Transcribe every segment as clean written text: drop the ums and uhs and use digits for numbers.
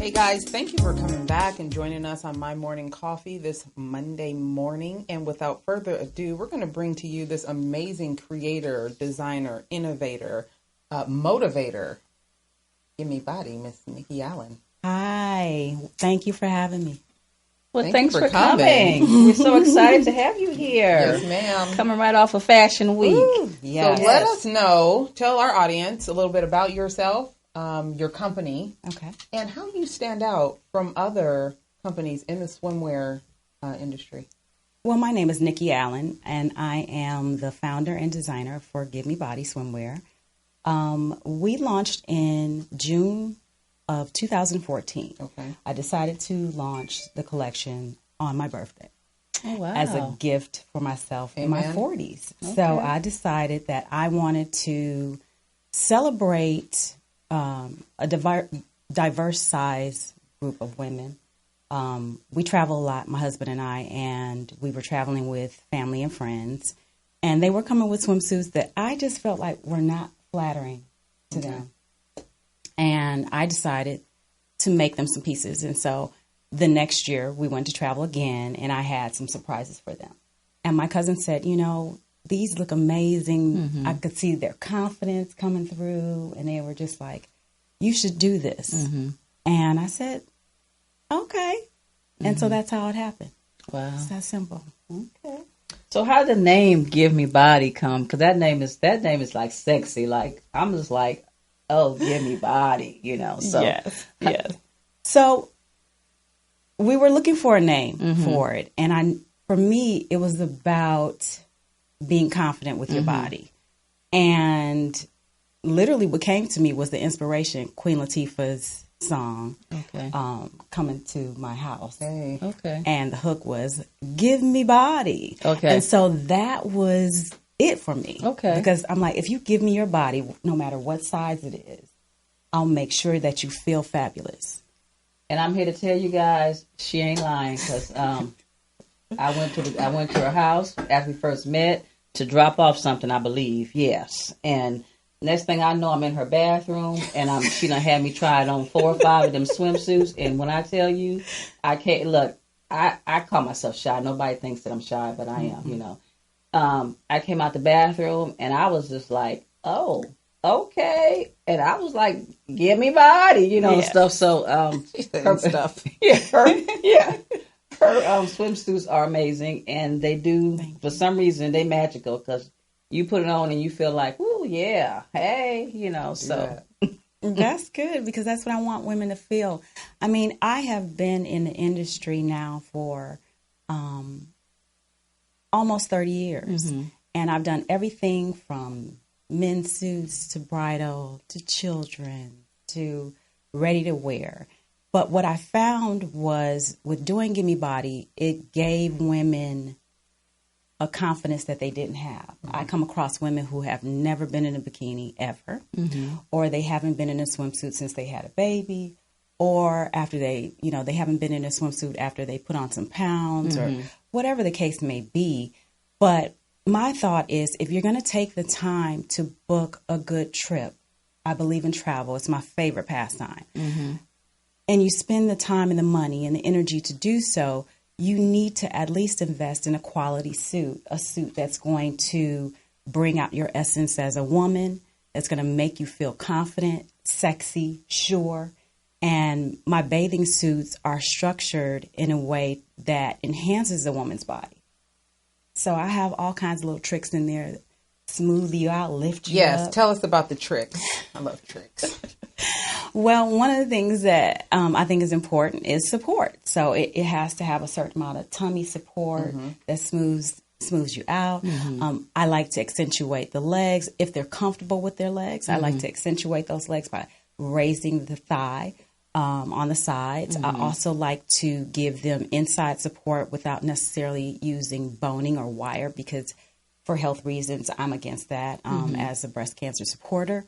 Hey guys, thank you for coming back and joining us on My Morning Coffee this Monday morning. And without further ado, we're going to bring to you this amazing creator, designer, innovator, motivator. Give me body, Miss Nikki Allen. Hi, thank you for having me. Well, thanks for coming. We're so excited to have you here. Yes, ma'am. Coming right off of Fashion Week. Ooh, yes. So let us know, tell our audience a little bit about yourself, your company, Okay, and how you stand out from other companies in the swimwear industry. Well, my name is Nikki Allen, and I am the founder and designer for Give Me Body Swimwear. We launched in June of 2014. Okay. I decided to launch the collection on my birthday. Oh, wow. As a gift for myself in my Amen. 40s. Okay. So I decided that I wanted to celebrate a diverse size group of women. We travel a lot, my husband and I, and we were traveling with family and friends. And they were coming with swimsuits that I just felt like were not flattering to them. And I decided to make them some pieces. And so the next year we went to travel again, and I had some surprises for them. And my cousin said, you know, these look amazing. I could see their confidence coming through, and they were just like, you should do this. And I said, okay. And so that's how it happened. Wow. It's that simple. Okay. So how did the name Give Me Body come? Because that name is like sexy. Like, I'm just like, oh, give me body, you know. So Yes. So we were looking for a name for it. And for me, it was about being confident with your body. And literally what came to me was the inspiration, Queen Latifah's song, Okay. Coming to My House. Hey. Okay. And the hook was, give me body. Okay. And so that was it for me. Okay. Because I'm like, if you give me your body, no matter what size it is, I'll make sure that you feel fabulous. And I'm here to tell you guys, she ain't lying, because I went to her house after we first met to drop off something, I believe. Yes. And next thing I know, I'm in her bathroom, and she done had me try it on 4 or 5 of them swimsuits. And when I tell you, I can't look. I call myself shy. Nobody thinks that I'm shy, but I am. You know. I came out the bathroom, and I was just like, oh, okay. And I was like, give me body, you know, and stuff. So her stuff. Her swimsuits are amazing, and they do, for some reason, they magical, because you put it on and you feel like, ooh, yeah, hey, you know, so. Yeah. That's good, because that's what I want women to feel. I mean, I have been in the industry now for almost 30 years, and I've done everything from men's suits to bridal to children to ready to wear. But what I found was with doing Give Me Body, it gave women a confidence that they didn't have. I come across women who have never been in a bikini ever, or they haven't been in a swimsuit since they had a baby, or after they haven't been in a swimsuit after they put on some pounds, or whatever the case may be. But my thought is, if you're going to take the time to book a good trip, I believe in travel. It's my favorite pastime. And you spend the time and the money and the energy to do so, you need to at least invest in a quality suit, a suit that's going to bring out your essence as a woman, that's going to make you feel confident, sexy, sure. And my bathing suits are structured in a way that enhances a woman's body. So I have all kinds of little tricks in there that smooth you out, lift you up. Yes, tell us about the tricks. I love tricks. Well, one of the things that I think is important is support. So it has to have a certain amount of tummy support that smooths you out. I like to accentuate the legs. If they're comfortable with their legs, I like to accentuate those legs by raising the thigh on the sides. I also like to give them inside support without necessarily using boning or wire, because for health reasons, I'm against that as a breast cancer supporter.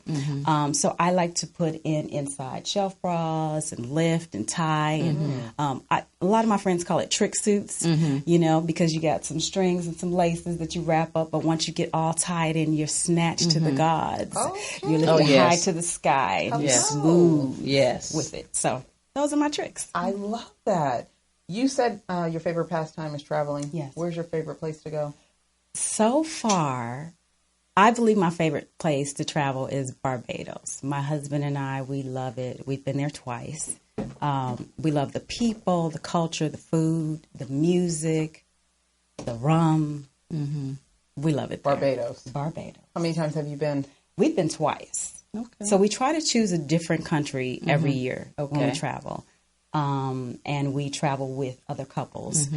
So I like to put in inside shelf bras and lift and tie. And a lot of my friends call it trick suits, you know, because you got some strings and some laces that you wrap up. But once you get all tied in, you're snatched to the gods. You're lifted high to the sky and you're smooth with it. So those are my tricks. I love that. You said your favorite pastime is traveling. Yes. Where's your favorite place to go? So far, I believe my favorite place to travel is Barbados. My husband and I, we love it. We've been there twice. We love the people, the culture, the food, the music, the rum. Mm-hmm. We love it there. Barbados. How many times have you been? We've been twice. Okay. So we try to choose a different country every year when we travel. And we travel with other couples.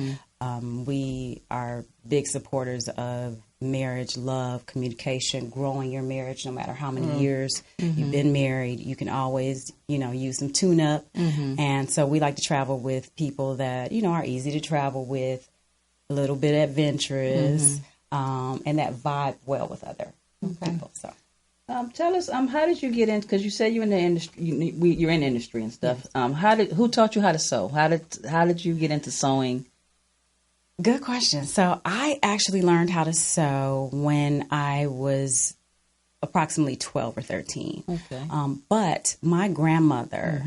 We are big supporters of marriage, love, communication, growing your marriage no matter how many years you've been married. You can always, use some tune-up. And so we like to travel with people that, are easy to travel with, a little bit adventurous, and that vibe well with other people. So. Tell us, how did you get in? Because you said you're in the industry. You're in industry and stuff. Yes. Who taught you how to sew? How did you get into sewing? Good question. So I actually learned how to sew when I was approximately 12 or 13. Okay. But my grandmother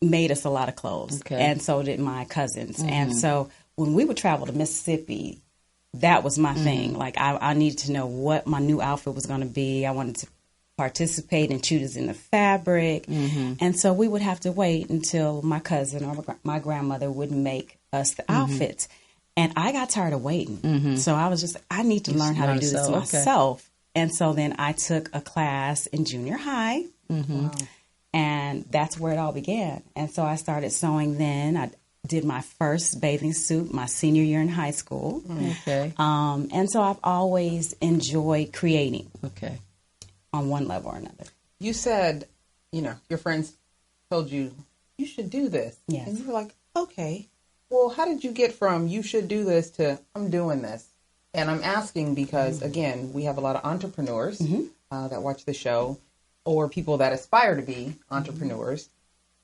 made us a lot of clothes, and so did my cousins. And so when we would travel to Mississippi, that was my thing. Like I needed to know what my new outfit was going to be. I wanted to participate and choose in the fabric. And so we would have to wait until my cousin or my grandmother would make us the outfits. And I got tired of waiting. So I was just, I need to learn how to do this myself. And so then I took a class in junior high. Wow. And that's where it all began. And so I started sewing then. I did my first bathing suit my senior year in high school. Okay. And so I've always enjoyed creating. Okay. On one level or another. You said, your friends told you should do this. Yes. And you were like, okay. Well, how did you get from you should do this to I'm doing this? And I'm asking because, again, we have a lot of entrepreneurs that watch the show or people that aspire to be entrepreneurs.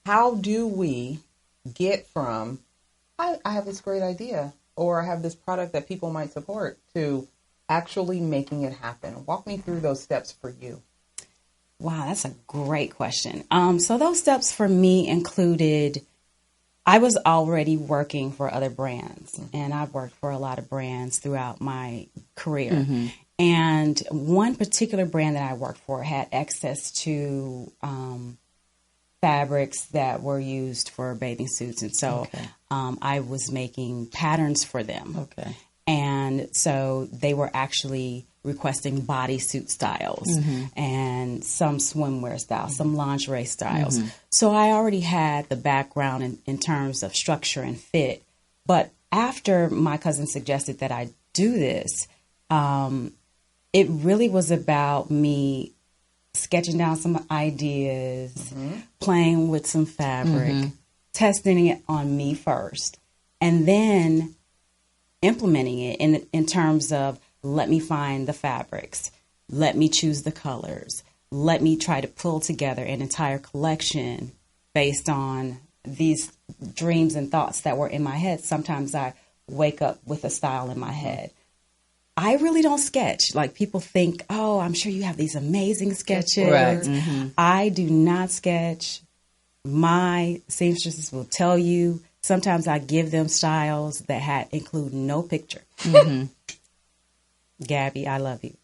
How do we get from, I have this great idea or I have this product that people might support to actually making it happen? Walk me through those steps for you. Wow, that's a great question. So those steps for me included, I was already working for other brands, and I've worked for a lot of brands throughout my career. And one particular brand that I worked for had access to fabrics that were used for bathing suits. And so I was making patterns for them. Okay. And so they were actually requesting bodysuit styles and some swimwear styles, some lingerie styles. So I already had the background in terms of structure and fit. But after my cousin suggested that I do this, it really was about me sketching down some ideas, playing with some fabric, testing it on me first, and then implementing it in terms of let me find the fabrics, let me choose the colors, let me try to pull together an entire collection based on these dreams and thoughts that were in my head. Sometimes I wake up with a style in my head. I really don't sketch. Like people think, oh, I'm sure you have these amazing sketches. Right. I do not sketch. My seamstresses will tell you. Sometimes I give them styles that include no picture. Gabby, I love you.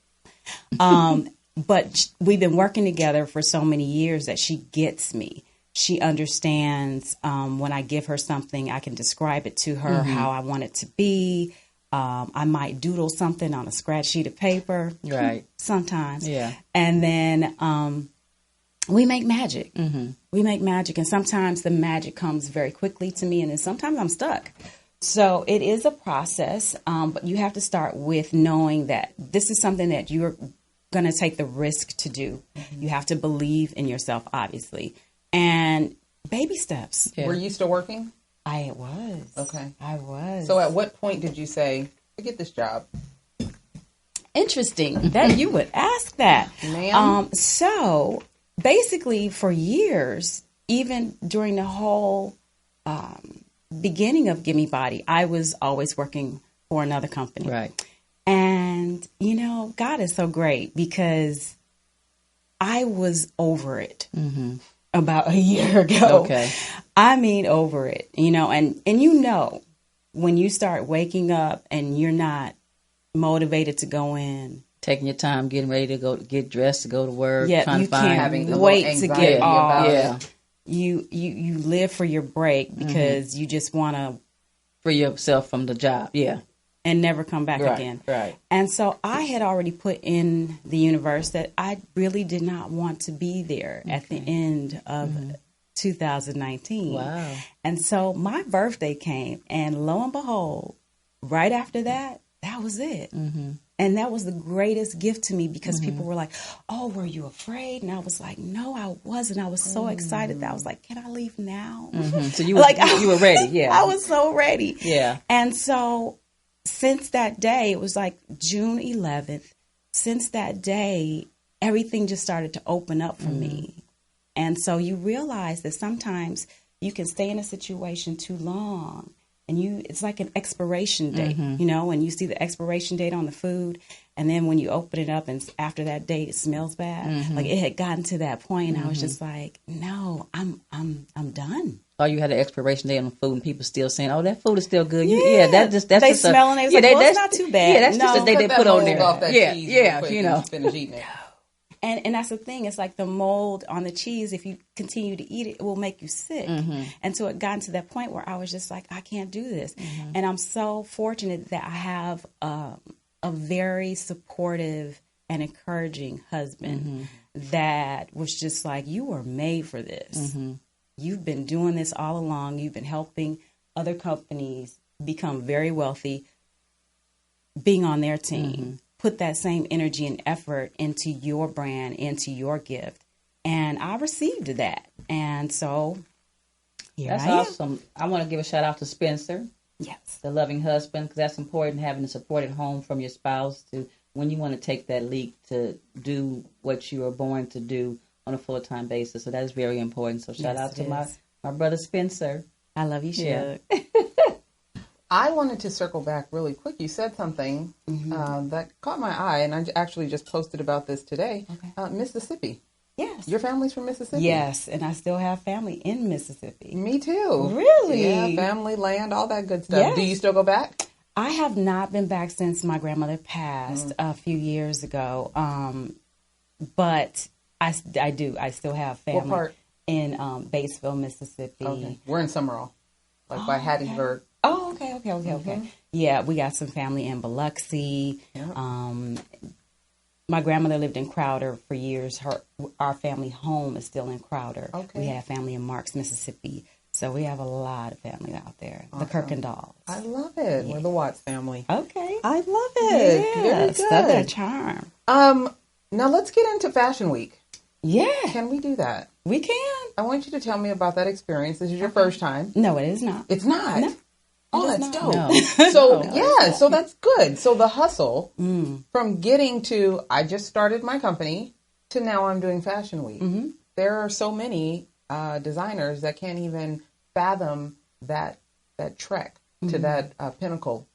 But we've been working together for so many years that she gets me. She understands when I give her something, I can describe it to her how I want it to be. I might doodle something on a scratch sheet of paper. Right. Sometimes. Yeah. And then we make magic. We make magic. And sometimes the magic comes very quickly to me. And then sometimes I'm stuck. So it is a process. But you have to start with knowing that this is something that you're going to take the risk to do. You have to believe in yourself, obviously. And baby steps. Yeah. Were you still working? I was. Okay. I was. So at what point did you say, forget this job? Interesting that you would ask that. Ma'am. So basically for years, even during the whole beginning of Gimme Body, I was always working for another company. Right. And, God is so great because I was over it. about a year ago. Okay. I mean, over it, and when you start waking up and you're not motivated to go in, taking your time, getting ready to go, get dressed to go to work. Yeah, trying you to find, having can't a wait little to anxiety get off. about Yeah. it. You live for your break because you just want to Free yourself from the job. Yeah. and never come back again. Right. And so I had already put in the universe that I really did not want to be there at the end of 2019. Wow. And so my birthday came, and lo and behold, right after that, that was it. And that was the greatest gift to me because people were like, "Oh, were you afraid?" And I was like, "No, I wasn't. I was so excited that I was like, can I leave now?" So you were, you were ready. Yeah. I was so ready. Yeah. And so since that day, it was like June 11th, since that day, everything just started to open up for me. And so you realize that sometimes you can stay in a situation too long and it's like an expiration date, and you see the expiration date on the food. And then when you open it up and after that date, it smells bad. Like it had gotten to that point and I was just like, no, I'm done. Oh, you had an expiration date on the food, and people still saying, "Oh, that food is still good." Yeah. That's They just smell and they was like, well, it's not too bad. Yeah, that's No. just a day they Cut put that on mold there. off that Yeah, cheese yeah, real quick you know. and finish eating it. And that's the thing. It's like the mold on the cheese. If you continue to eat it, it will make you sick. And so it got to that point where I was just like, I can't do this. And I'm so fortunate that I have a very supportive and encouraging husband that was just like, you were made for this. You've been doing this all along. You've been helping other companies become very wealthy, being on their team. Put that same energy and effort into your brand, into your gift. And I received that. And so here That's I am. awesome. I want to give a shout out to Spencer, Yes. the loving husband, because that's important, having a supported home from your spouse to when you want to take that leap to do what you were born to do on a full-time basis. So that is very important. So shout Yes, out to it my is. brother Spencer. I love you, Yeah. Shug. I wanted to circle back really quick. You said something that caught my eye, and I actually just posted about this today. Mississippi. Yes. Your family's from Mississippi? Yes. And I still have family in Mississippi. Me too. Really? Yeah, family, land, all that good stuff. Yes. Do you still go back? I have not been back since my grandmother passed a few years ago. But I do. I still have family What part? in Batesville, Mississippi. Okay. We're in Summerall, like by Hattiesburg. Oh, okay. Yeah, we got some family in Biloxi. Yeah. My grandmother lived in Crowder for years. Our family home is still in Crowder. Okay. We have family in Marks, Mississippi. So we have a lot of family out there. The Kirkendalls. I love it. We're the Watts family. Okay. I love it. Very Yeah, good. Southern charm. Now let's get into Fashion Week. Yeah, Can we do that? we can. I want you to tell me about that experience. This is your first time. No, it is not. It's not. No. Oh, It is that's not. dope. No. So so that's good. So the hustle from getting to I just started my company to now I'm doing Fashion Week. There are so many designers that can't even fathom that trek to that pinnacle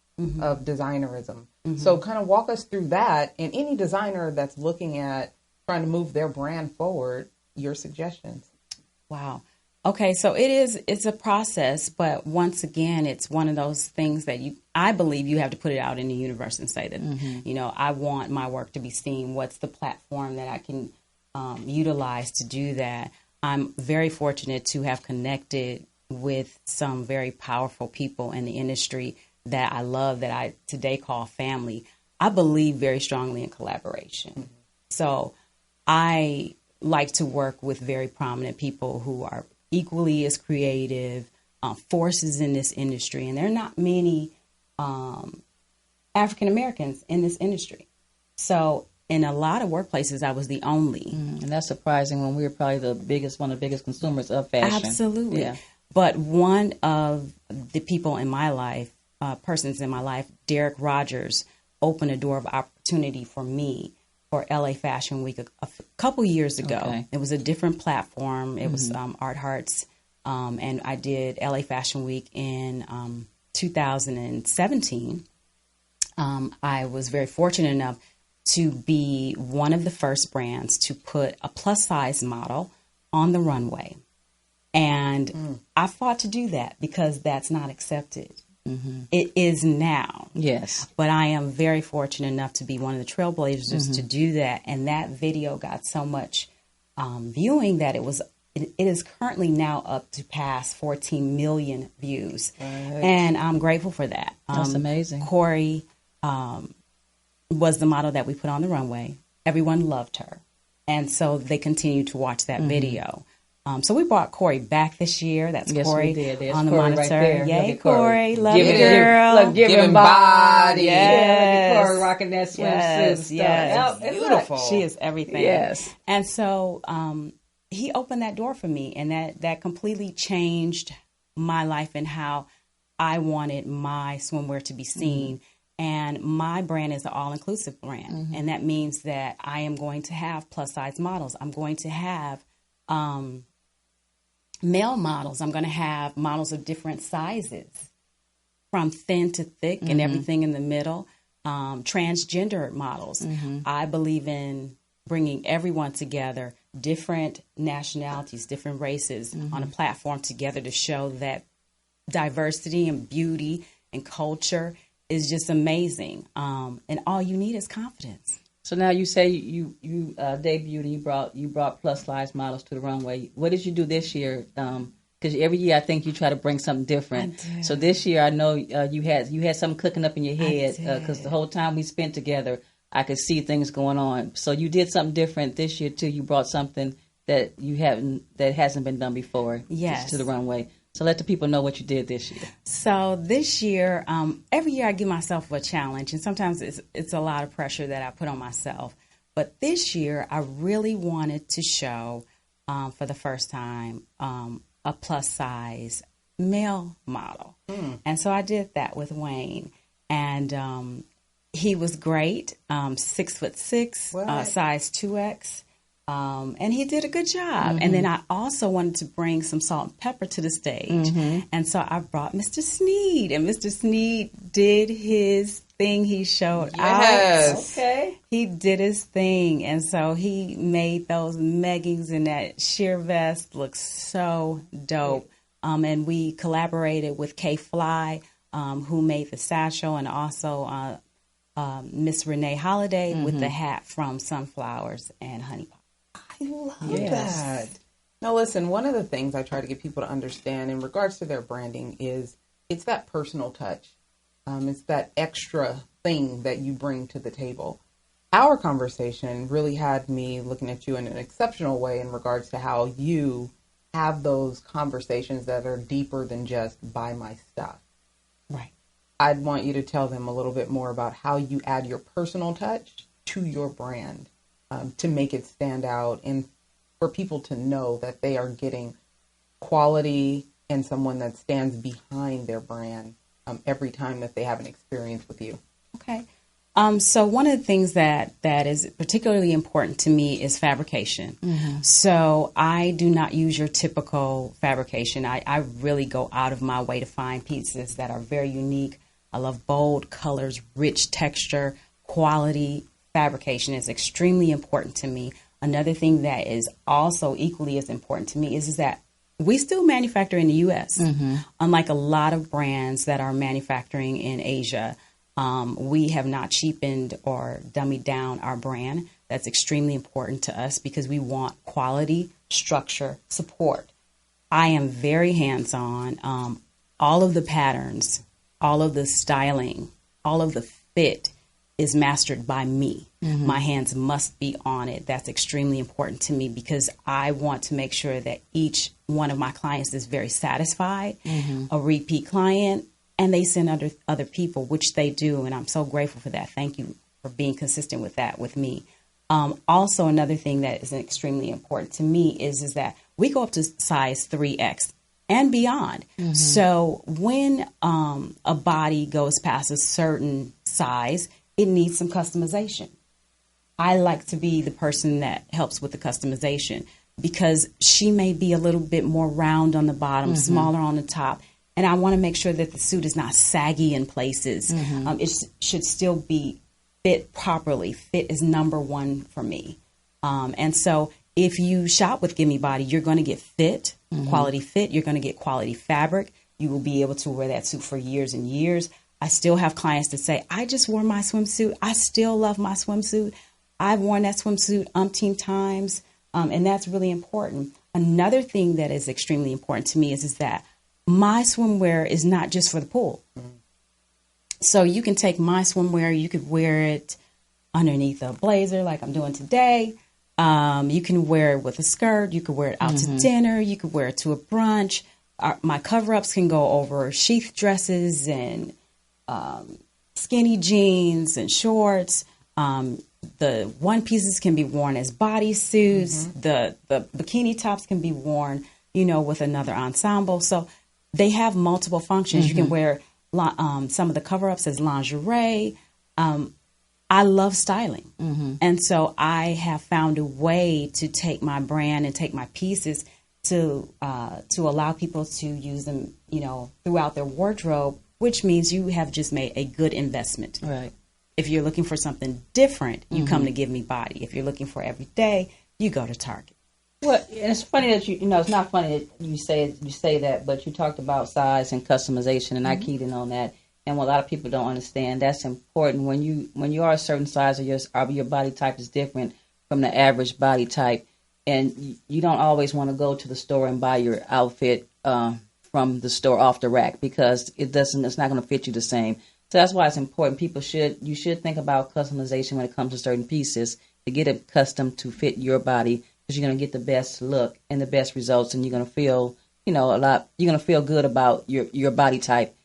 of designerism. So kind of walk us through that, and any designer that's looking at trying to move their brand forward, your suggestions. Wow. Okay, so it's a process, but once again, it's one of those things that I believe you have to put it out in the universe and say that, I want my work to be seen. What's the platform that I can utilize to do that? I'm very fortunate to have connected with some very powerful people in the industry that I love, that I today call family. I believe very strongly in collaboration. So I like to work with very prominent people who are equally as creative, forces in this industry. And there are not many African Americans in this industry. So in a lot of workplaces, I was the only. And that's surprising when we were probably one of the biggest consumers of fashion. Absolutely. Yeah. But one of the people in my life, persons in my life, Derek Rogers, opened a door of opportunity for me for LA Fashion Week a couple years ago. Okay. It was a different platform. It was Art Hearts. And I did LA Fashion Week in 2017. I was very fortunate enough to be one of the first brands to put a plus size model on the runway. And I fought to do that because that's not accepted. It is now. Yes. But I am very fortunate enough to be one of the trailblazers to do that. And that video got so much viewing that it is currently now up to past 14 million views. Right. And I'm grateful for that. That's amazing. Corey was the model that we put on the runway. Everyone loved her. And so they continued to watch that video. So we brought Corey back this year. That's Yes, Corey we did. There's on the Corey monitor. right there. Yay, Look at Corey. Corey. Love you, Give it- girl. Look, giving body. Yes. Yeah, look at Corey rocking that swimsuit and stuff. Yes. And look, Beautiful. She is everything. Yes. And so he opened that door for me, and that completely changed my life and how I wanted my swimwear to be seen. And my brand is an all-inclusive brand. And that means that I am going to have plus-size models. I'm going to have male models. I'm going to have models of different sizes, from thin to thick and everything in the middle. Transgender models. I believe in bringing everyone together, different nationalities, different races on a platform together to show that diversity and beauty and culture is just amazing. And all you need is confidence. So now you say you debuted and you brought plus size models to the runway. What did you do this year? Because every year I think you try to bring something different. So this year I know you had something cooking up in your head because the whole time we spent together, I could see things going on. So you did something different this year too. You brought something that hasn't been done before. Yes. To the runway. So let the people know what you did this year. So this year, every year I give myself a challenge, and sometimes it's a lot of pressure that I put on myself. But this year, I really wanted to show, for the first time, a plus-size male model. And so I did that with Wayne. And he was great, 6'6", Wow. size 2X. And he did a good job. And then I also wanted to bring some salt and pepper to the stage. And so I brought Mr. Sneed. And Mr. Sneed did his thing. He showed Yes. out. Okay. He did his thing. And so he made those leggings and that sheer vest look so dope. And we collaborated with K Fly, who made the satchel, and also Miss Renee Holiday with the hat from Sunflowers and Honey Pot. I love Yes. that. Now, listen, one of the things I try to get people to understand in regards to their branding is it's that personal touch. It's that extra thing that you bring to the table. Our conversation really had me looking at you in an exceptional way in regards to how you have those conversations that are deeper than just buy my stuff. Right. I'd want you to tell them a little bit more about how you add your personal touch to your brand. To make it stand out and for people to know that they are getting quality and someone that stands behind their brand every time that they have an experience with you. Okay. So one of the things that is particularly important to me is fabrication. So I do not use your typical fabrication. I really go out of my way to find pieces that are very unique. I love bold colors, rich texture, quality. Fabrication is extremely important to me. Another thing that is also equally as important to me is that we still manufacture in the U.S. Unlike a lot of brands that are manufacturing in Asia, we have not cheapened or dummied down our brand. That's extremely important to us because we want quality, structure, support. I am very hands-on. All of the patterns, all of the styling, all of the fit is mastered by me. My hands must be on it. That's extremely important to me because I want to make sure that each one of my clients is very satisfied, a repeat client, and they send other people, which they do. And I'm so grateful for that. Thank you for being consistent with that with me. Also, another thing that is extremely important to me is that we go up to size 3X and beyond. So when a body goes past a certain size, it needs some customization. I like to be the person that helps with the customization because she may be a little bit more round on the bottom, smaller on the top. And I want to make sure that the suit is not saggy in places. It should still be fit properly. Fit is number one for me. And so if you shop with Gimme Body, you're going to get fit, quality fit. You're going to get quality fabric. You will be able to wear that suit for years and years. I still have clients that say, I just wore my swimsuit. I still love my swimsuit. I've worn that swimsuit umpteen times. And that's really important. Another thing that is extremely important to me is that my swimwear is not just for the pool. So you can take my swimwear, you could wear it underneath a blazer like I'm doing today. You can wear it with a skirt. You could wear it out to dinner. You could wear it to a brunch. My cover-ups can go over sheath dresses and skinny jeans and shorts. The one pieces can be worn as bodysuits. The bikini tops can be worn, with another ensemble. So they have multiple functions. You can wear some of the cover-ups as lingerie. I love styling. And so I have found a way to take my brand and take my pieces to allow people to use them, throughout their wardrobe, which means you have just made a good investment. Right. If you're looking for something different, you come to Give Me Body. If you're looking for every day, you go to Target. Well, it's funny that it's not funny that you say that, but you talked about size and customization, and I keyed in on that. And what a lot of people don't understand, that's important. When you are a certain size, or your body type is different from the average body type, and you don't always want to go to the store and buy your outfit from the store off the rack, because it's not going to fit you the same. So that's why it's important. You should think about customization when it comes to certain pieces, to get it custom to fit your body, because you're going to get the best look and the best results, and you're going to feel, you're going to feel good about your body type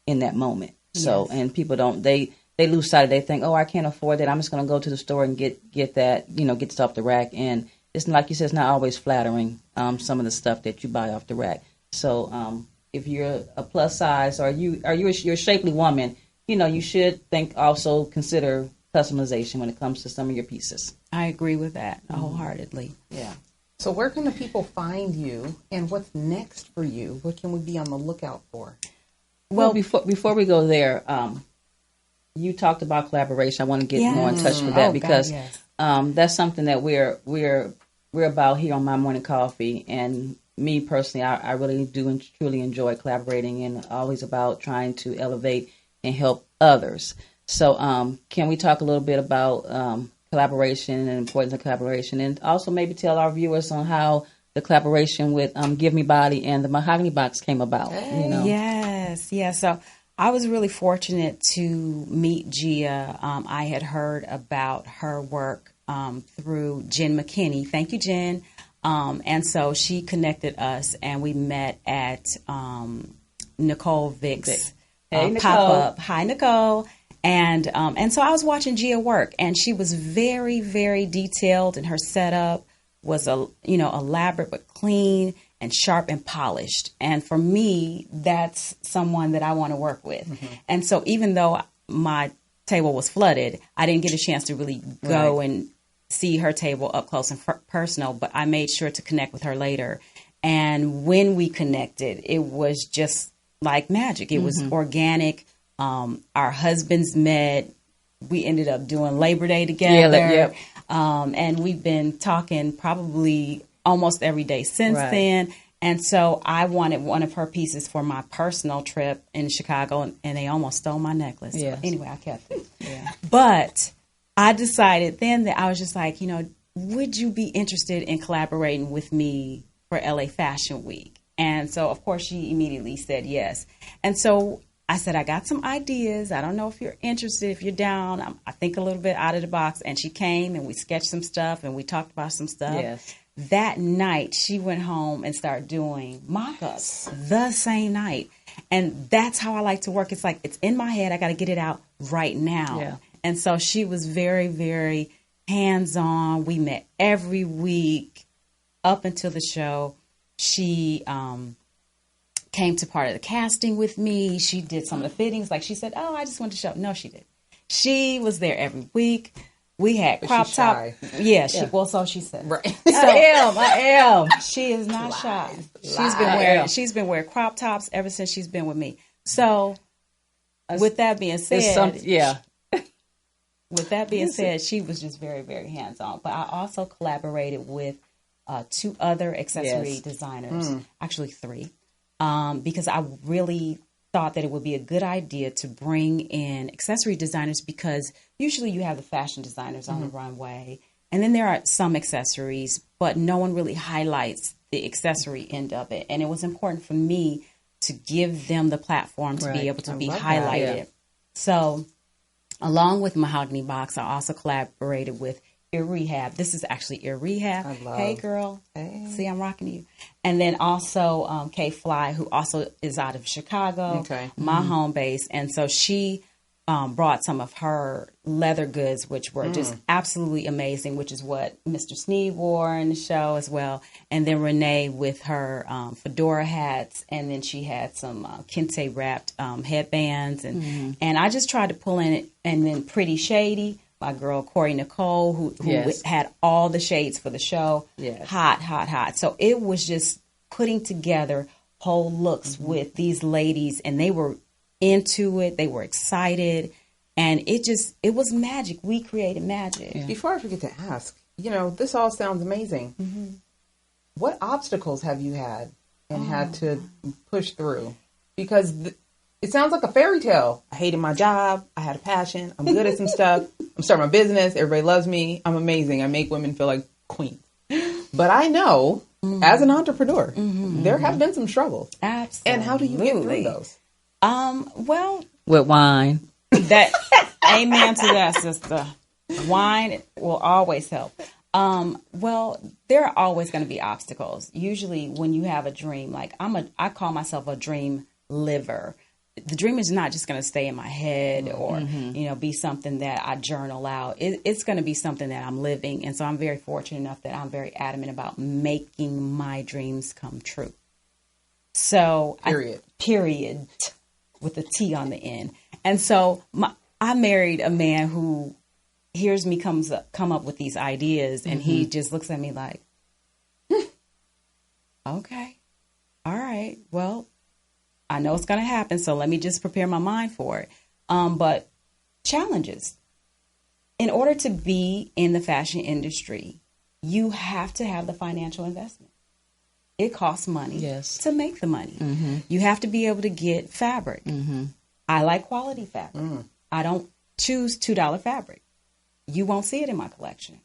in that moment. So, and people they lose sight of, they think, oh, I can't afford that. I'm just going to go to the store and get that, get this off the rack. And it's like you said, it's not always flattering, some of the stuff that you buy off the rack. So, if you're a plus size, or you're a shapely woman, you should consider customization when it comes to some of your pieces. I agree with that wholeheartedly. Yeah. So where can the people find you, and what's next for you? What can we be on the lookout for? Well, before we go there, you talked about collaboration. I want to get more in touch with that, because that's something that we're about here on My Morning Coffee. And me personally, I really do and truly enjoy collaborating, and always about trying to elevate and help others. So can we talk a little bit about collaboration and the importance of collaboration, and also maybe tell our viewers on how the collaboration with Give Me Body and the Mahogany Box came about? Yes. So I was really fortunate to meet Gia. I had heard about her work through Jen McKinney. Thank you, Jen. And so she connected us, and we met at Nicole Vick's pop-up. Hi, Nicole. And so I was watching Gia work, and she was very, very detailed, and her setup was elaborate but clean and sharp and polished. And for me, that's someone that I want to work with. And so even though my table was flooded, I didn't get a chance to really go and see her table up close and personal, but I made sure to connect with her later. And when we connected, it was just like magic. It was organic. Our husbands met. We ended up doing Labor Day together. And we've been talking probably almost every day since then. And so I wanted one of her pieces for my personal trip in Chicago, and they almost stole my necklace. Anyway, I kept it. But I decided then that I was just like, would you be interested in collaborating with me for LA Fashion Week? And so, of course, she immediately said yes. And so I said, I got some ideas. I don't know if you're interested, if you're down. I think a little bit out of the box. And she came, and we sketched some stuff, and we talked about some stuff. That night, she went home and started doing mock-ups the same night. And that's how I like to work. It's like, it's in my head. I got to get it out right now. And so she was very, very hands-on. We met every week up until the show. She came to part of the casting with me. She did some of the fittings. Like, she said, oh, I just wanted to show. No, she did. She was there every week. We had crop top. Well, so she said. Right. So, I am. She is not shy. She's been wearing crop tops ever since she's been with me. So, with that being said, with that being said, she was just very, very hands-on. But I also collaborated with 2 other accessory Yes. designers, actually 3, because I really thought that it would be a good idea to bring in accessory designers, because usually you have the fashion designers on the runway, and then there are some accessories, but no one really highlights the accessory end of it. And it was important for me to give them the platform to Right. be able to I be love that. highlighted. Yeah. So along with Mahogany Box, I also collaborated with Ear Rehab. This is actually Ear Rehab. I love- Hey, girl. Hey. See, I'm rocking you. And then also Kay Fly, who also is out of Chicago, Okay. my home base. And so she brought some of her leather goods, which were just absolutely amazing, which is what Mr. Sneed wore in the show as well. And then Renee with her fedora hats, and then she had some kente wrapped headbands, and I just tried to pull in it. And then Pretty Shady, my girl Corey Nicole, who Yes. had all the shades for the show. Yes. Hot. So it was just putting together whole looks with these ladies, and they were into it. They were excited, and it was magic. We created magic. Before I forget to ask, this all sounds amazing. What obstacles have you had and had to push through? Because it sounds like a fairy tale. I hated my job. I had a passion. I'm good at some stuff. I'm starting my business. Everybody loves me. I'm amazing. I make women feel like queens. But I know, as an entrepreneur, there have been some struggles. Absolutely. And how do you get through those? Well, With wine. that amen to that, sister. Wine will always help. Well, there are always going to be obstacles. Usually when you have a dream, like I call myself a dream liver. The dream is not just going to stay in my head or, be something that I journal out. It's going to be something that I'm living. And so I'm very fortunate enough that I'm very adamant about making my dreams come true. So period, with a T on the end. And so I married a man who hears me come up with these ideas, and he just looks at me like, okay, all right, well, I know it's going to happen, so let me just prepare my mind for it. But challenges. In order to be in the fashion industry, you have to have the financial investment. It costs money to make the money. You have to be able to get fabric. I like quality fabric. I don't choose $2 fabric. You won't see it in my collection.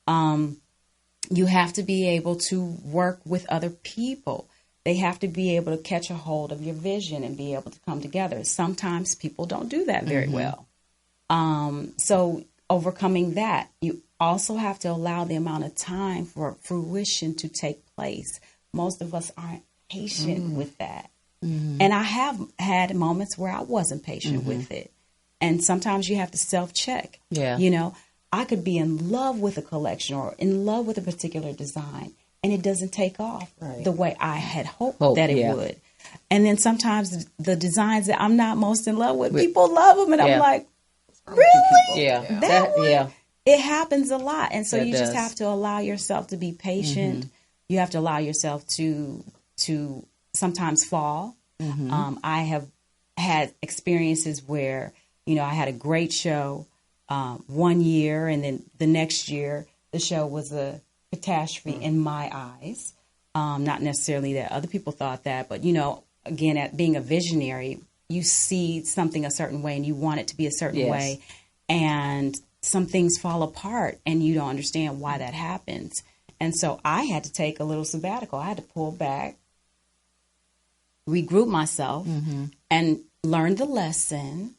You have to be able to work with other people. They have to be able to catch a hold of your vision and be able to come together. Sometimes people don't do that very well. So overcoming that, you also have to allow the amount of time for fruition to take place. Most of us aren't patient with that. And I have had moments where I wasn't patient with it. And sometimes you have to self-check. Yeah. I could be in love with a collection or in love with a particular design, and it doesn't take off the way I had hoped that it would. And then sometimes the designs that I'm not most in love with, people love them. And I'm like, really? Yeah. That one? Yeah. It happens a lot. And so It you does. just have to allow yourself to be patient. You have to allow yourself to sometimes fall. I have had experiences where, I had a great show 1 year, and then the next year the show was a catastrophe in my eyes. Not necessarily that other people thought that, but, again, at being a visionary, you see something a certain way and you want it to be a certain way. And some things fall apart and you don't understand why that happens. And so I had to take a little sabbatical. I had to pull back, regroup myself, and learn the lesson,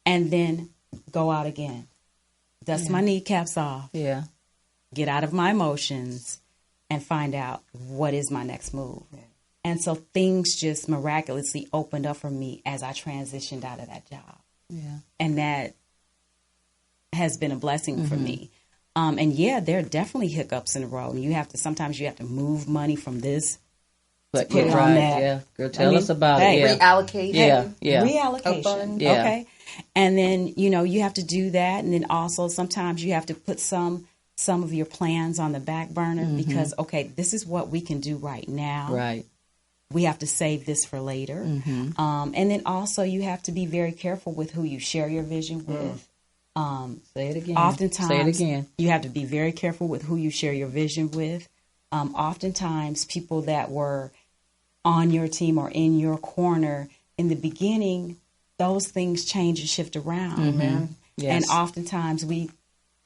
and then go out again. Dust my kneecaps off. Yeah. Get out of my emotions and find out what is my next move. And so things just miraculously opened up for me as I transitioned out of that job. Yeah. And that has been a blessing for me. And there are definitely hiccups in the road. And sometimes you have to move money from this But put it on that. Yeah. Girl, tell us about it. Yeah. Reallocate. Yeah. Reallocation. Yeah. Okay. And then, you have to do that. And then also sometimes you have to put some of your plans on the back burner because, okay, this is what we can do right now. Right. We have to save this for later. And then also you have to be very careful with who you share your vision with. Say it again. Oftentimes Say it again. you have to be very careful with who you share your vision with. Oftentimes, people that were on your team or in your corner in the beginning, those things change and shift around. Yes. And oftentimes we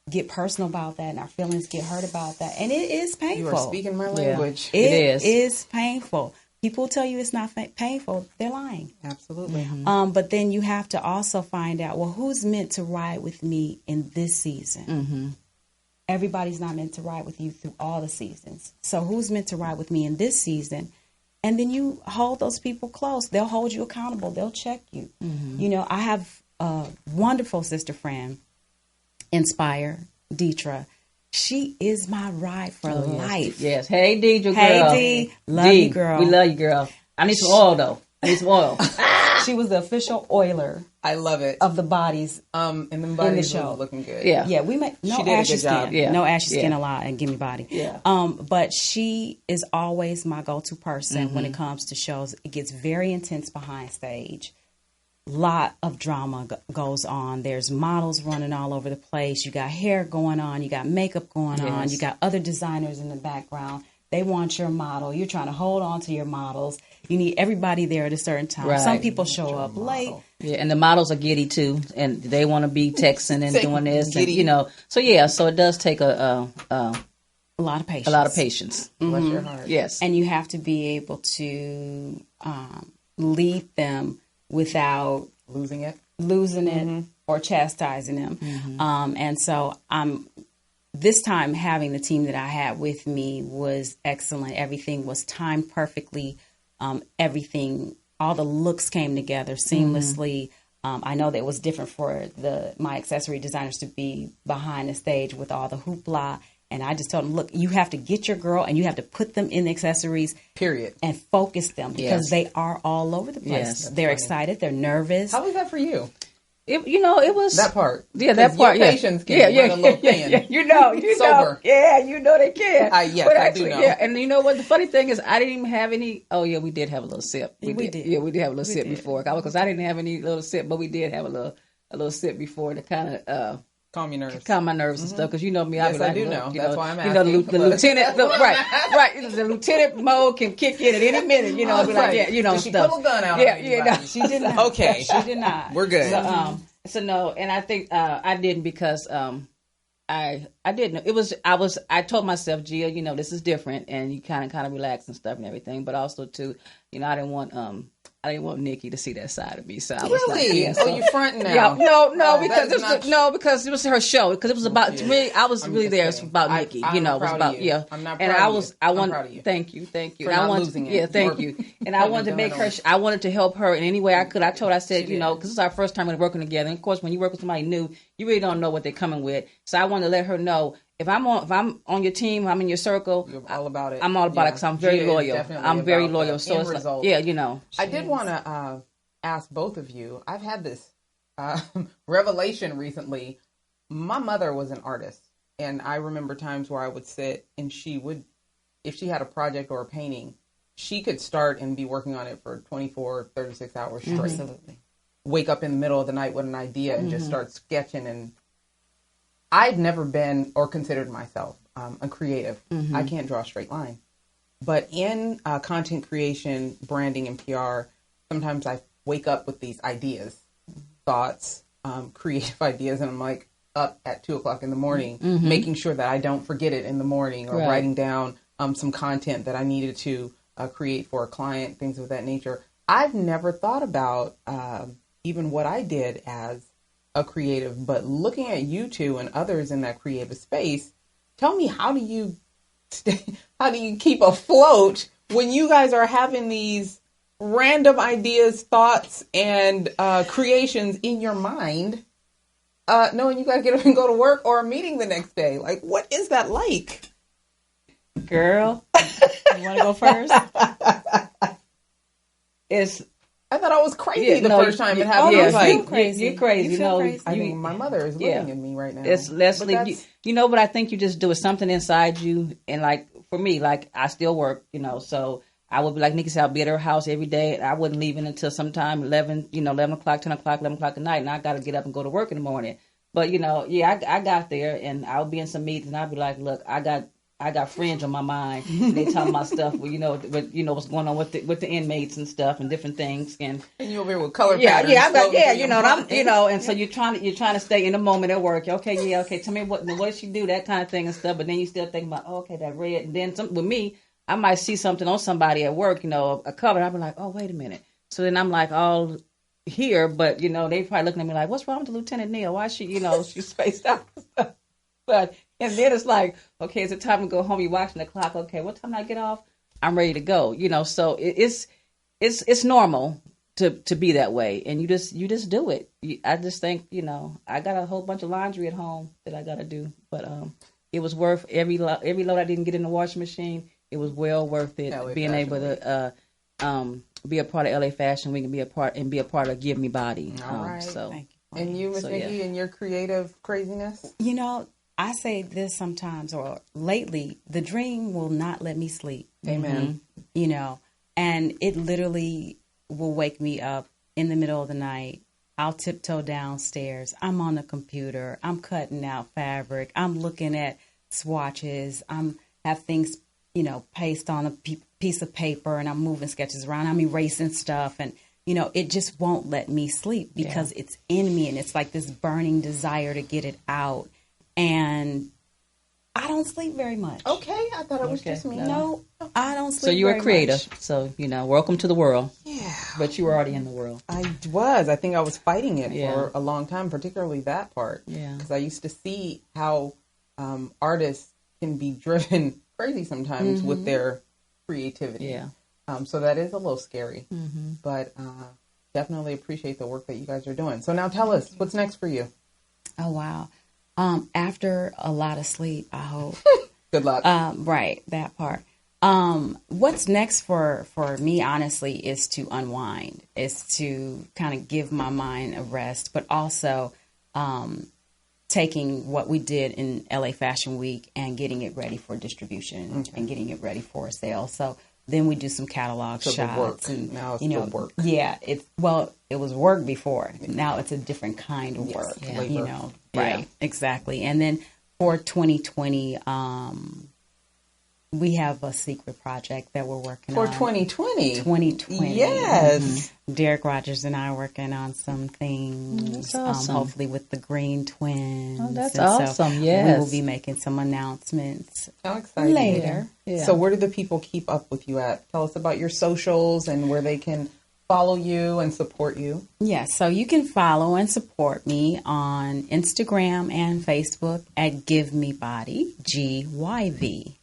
get personal about that and our feelings get hurt about that. And it is painful. You are speaking my language. It is painful. People tell you it's not painful. They're lying. Absolutely. But then you have to also find out, well, who's meant to ride with me in this season? Everybody's not meant to ride with you through all the seasons. So who's meant to ride with me in this season? And then you hold those people close. They'll hold you accountable. They'll check you. You know, I have a wonderful sister friend, Inspire, Deetra. She is my ride for life. Yes. Hey, Deidre, girl. Hey, Dee. Love you, girl. We love you, girl. I need some oil, though. I need some oil. She was the official oiler I love it. of the bodies And the bodies show. was looking good. Yeah. Yeah, we make no She did a ashy good job. skin. Yeah. No ashy skin Yeah. allowed and gimme body. Yeah. But she is always my go-to person when it comes to shows. It gets very intense behind stage. Lot of drama goes on. There's models running all over the place. You got hair going on. You got makeup going on. You got other designers in the background. They want your model. You're trying to hold on to your models. You need everybody there at a certain time. Right. Some people show up late. Yeah, and the models are giddy too, and they want to be texting and Say doing this, and, giddy. you know. So yeah, so it does take a lot of patience. a lot of patience. Bless your heart. Yes, And you have to be able to lead them without Losing it. losing it or chastising them. And so this time having the team that I had with me was excellent. Everything was timed perfectly. Everything, all the looks came together seamlessly. I know that it was different for my accessory designers to be behind the stage with all the hoopla. And I just told them, look, you have to get your girl and you have to put them in the accessories. Period. And focus them because Yes. they are all over the place. Yes. They're excited. They're nervous. How was that for you? it was That part. Yeah, that 'Cause part. Your Yeah, patience can run a little thin. yeah. You know, Sober. Yeah, you know they can. Yes, But I do actually, know. Yeah, and you know what? The funny thing is, I didn't even have any. Oh yeah, we did have a little sip. We did. Yeah, we did have a little sip before. Because I didn't have any little sip, but we did have a little sip before to kind of Calm your nerves. calm my nerves and stuff. Because you know me, Yes, I be I like, do look, know. you That's know, why I'm you know, the asking. lieutenant, right. The lieutenant mode can kick in at any minute. You know, I'll be like, Right. yeah, you know, Did she stuff. pull a gun out Yeah, on yeah. anybody? No. She did not. Okay. She did not. We're good. So no, and I think I didn't because I didn't. It was I told myself, Gia, you know, this is different, and you kind of relax and stuff and everything. But also too, you know, I didn't want Nikki to see that side of me. So I was like, Really? yeah, Oh, so- you fronting now? Yeah, no, Oh, because that is not because it was her show. Because it was about to me. I was I'm really just there. It's kidding. about Nikki. I'm You know, it was proud about of you. yeah. I'm not and proud I of was. you. I I'm want. proud of you. Thank you. For And I not wanted. losing it. Yeah, thank Or- you. And I wanted to make her. I wanted to help her in any way I could. I told. I said, you know, because it's our first time working together. And of course, when you work with somebody new, you really don't know what they're coming with. So I wanted to let her know. If I'm on your team, I'm in your circle. You're all about it. I'm all about it Yeah. because I'm very Gia is loyal. definitely I'm very about loyal. the So end it's like, result. yeah, you know. I did want to ask both of you. I've had this revelation recently. My mother was an artist, and I remember times where I would sit and she would, if she had a project or a painting, she could start and be working on it for 24, 36 hours straight. Absolutely. Wake up in the middle of the night with an idea and just start sketching. And I'd never been or considered myself a creative. I can't draw a straight line. But in content creation, branding, and PR, sometimes I wake up with these ideas, thoughts, creative ideas, and I'm like up at 2:00 in the morning, making sure that I don't forget it in the morning, or Right. writing down some content that I needed to create for a client, things of that nature. I've never thought about even what I did as a creative, but looking at you two and others in that creative space, tell me, how do you keep afloat when you guys are having these random ideas, thoughts, and creations in your mind, knowing you got to get up and go to work or a meeting the next day? Like, what is that like? Girl, You want to go first? it's I thought I was crazy the first time it happened. you I was feel like, crazy. You're crazy. You You feel know, crazy. I think my mother is looking at me right now. It's But Leslie. that's- You know what I think you just do is something inside you, and like for me, like I still work, you know, so I would be like Nikki said, I'll be at her house every day. I wouldn't leave it until sometime 11 o'clock, 10 o'clock, 11 o'clock at night, and I got to get up and go to work in the morning. But you know, yeah, I got there, and I'll be in some meetings, and I'll be like, look, I got I got fringe on my mind. They talking about stuff, what's going on with the inmates and stuff and different things. And you over here with color yeah, patterns. yeah, I got, yeah, floating through your mind. and so you're trying to stay in the moment at work. Okay, yeah, okay. Tell me what did she do, that kind of thing and stuff. But then you still think about, okay, that red. And then with me, I might see something on somebody at work, a cover. And I'll be like, oh, wait a minute. So then I'm like all here, but they probably looking at me like, what's wrong with Lieutenant Neal? Why is she, she's spaced out? But and then it's like, okay, is it time to go home? You're watching the clock. Okay, what time do I get off? I'm ready to go. So it's normal to be that way, and you just do it. I just think I got a whole bunch of laundry at home that I got to do, but it was worth every load I didn't get in the washing machine. It was well worth it being able to be a part of LA Fashion Week and be a part of Give Me Body. All right. So Thank you. And you, Miss Nikki, and your creative craziness? I say this sometimes, or lately, the dream will not let me sleep. Amen. And it literally will wake me up in the middle of the night. I'll tiptoe downstairs. I'm on the computer. I'm cutting out fabric. I'm looking at swatches. Have things, pasted on a piece of paper, and I'm moving sketches around. I'm erasing stuff, and it just won't let me sleep because it's in me, and it's like this burning desire to get it out. And I don't sleep very much. Okay, I thought it was just me. No, I don't sleep. So you're very a creative. much. So welcome to the world. Yeah, but you were already in the world. I was. I think I was fighting it for a long time, particularly that part. Yeah, because I used to see how artists can be driven crazy sometimes with their creativity. Yeah. So that is a little scary, but definitely appreciate the work that you guys are doing. So now tell us, what's next for you? Oh, wow. After a lot of sleep, I hope. Good luck. Right, that part. What's next for me, honestly, is to unwind, is to kind of give my mind a rest, but also taking what we did in LA Fashion Week and getting it ready for distribution and getting it ready for sale. So then we do some catalog shots. And now it's still work. Yeah, it was work before. Now it's a different kind of work. Yeah. Right, exactly. And then for 2020, we have a secret project that we're working on. For 2020? 2020. Yes. Mm-hmm. Derek Rogers and I are working on some things. That's awesome. Hopefully with the Green Twins. Oh, that's and awesome. So yes. we will be making some announcements How exciting. later. Yeah. So where do the people keep up with you at? Tell us about your socials and where they can follow you and support you. Yes, so you can follow and support me on Instagram and Facebook at Give Me Body, GYVMEBODY.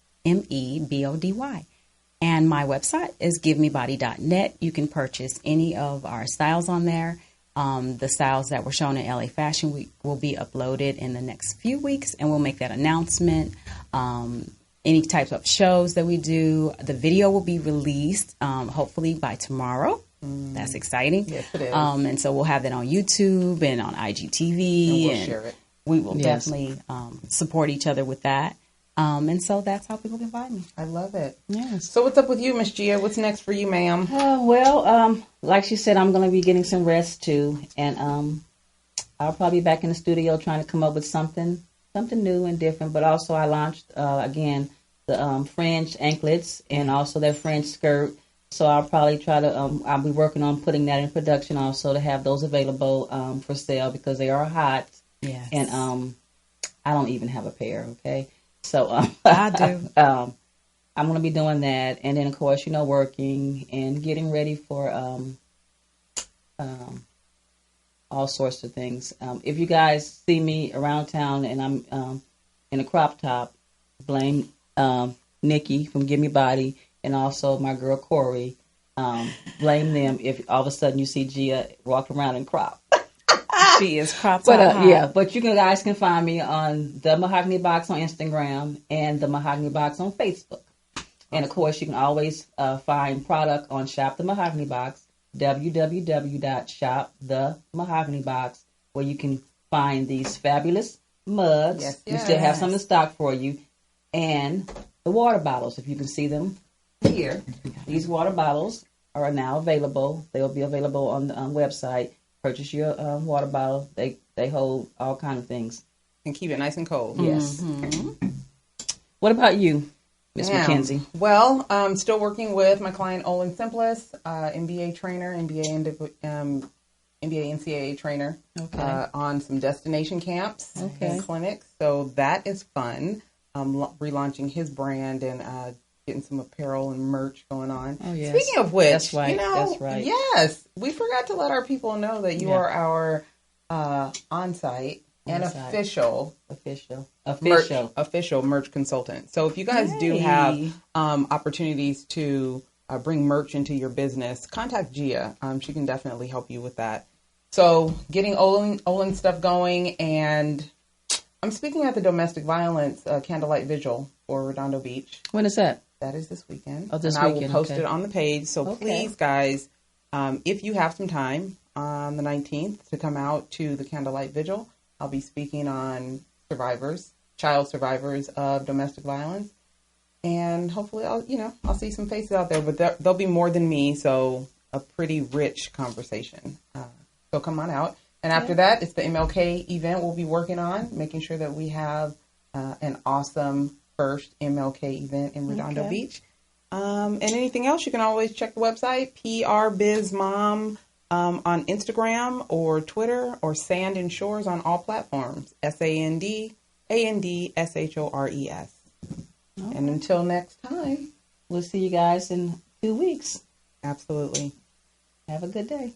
And my website is givemebody.net. You can purchase any of our styles on there. The styles that were shown in LA Fashion Week will be uploaded in the next few weeks, and we'll make that announcement. Any types of shows that we do, the video will be released hopefully by tomorrow. That's exciting. Yes, it is. And so we'll have that on YouTube and on IGTV. And we'll share it. We will definitely support each other with that. And so that's how people can find me. I love it. Yes. So what's up with you, Miss Gia? What's next for you, ma'am? Like she said, I'm going to be getting some rest too. And I'll probably be back in the studio trying to come up with something new and different. But also I launched, again, the fringe anklets and also their fringe skirt. So I'll probably try to, I'll be working on putting that in production also to have those available for sale because they are hot. Yes. And I don't even have a pair, okay? So I do. I'm going to be doing that. And then, of course, working and getting ready for all sorts of things. If you guys see me around town and I'm in a crop top, blame Nikki from Give Me Body. And also my girl Corey, blame them if all of a sudden you see Gia walking around in crop. She is cropped But up. but you guys can find me on the Mahogany Box on Instagram and the Mahogany Box on Facebook. And of course, you can always find product on Shop the Mahogany Box, www.shopthemahoganybox, where you can find these fabulous mugs. Yes, We still have some in stock for you, and the water bottles, if you can see them. Here, these water bottles are now available. They will be available on the website. Purchase your water bottle. They hold all kind of things. And keep it nice and cold. Yes. What about you, Miss Damn. McKenzie? Well, I'm still working with my client Olin Simplis, MBA trainer, MBA NCAA trainer, on some destination camps and clinics. So that is fun. Relaunching his brand and getting some apparel and merch going on. Oh, yes. Speaking of which, That's right. That's right. Yes, we forgot to let our people know that you are our on-site and official merch consultant. So if you guys do have opportunities to bring merch into your business, contact Gia. She can definitely help you with that. So getting Olin stuff going, and I'm speaking at the Domestic Violence Candlelight Vigil for Redondo Beach. When is that? That is this weekend. Oh, this and weekend. I will post it on the page. So please, guys, if you have some time on the 19th to come out to the Candlelight Vigil, I'll be speaking on child survivors of domestic violence. And hopefully I'll see some faces out there, but there'll be more than me. So a pretty rich conversation. So come on out. And after that, it's the MLK event we'll be working on, making sure that we have an awesome first MLK event in Redondo Beach. And anything else, you can always check the website, PRBizMom on Instagram or Twitter, or Sand and Shores on all platforms, SandAndShores. And until next time, we'll see you guys in 2 weeks. Absolutely. Have a good day.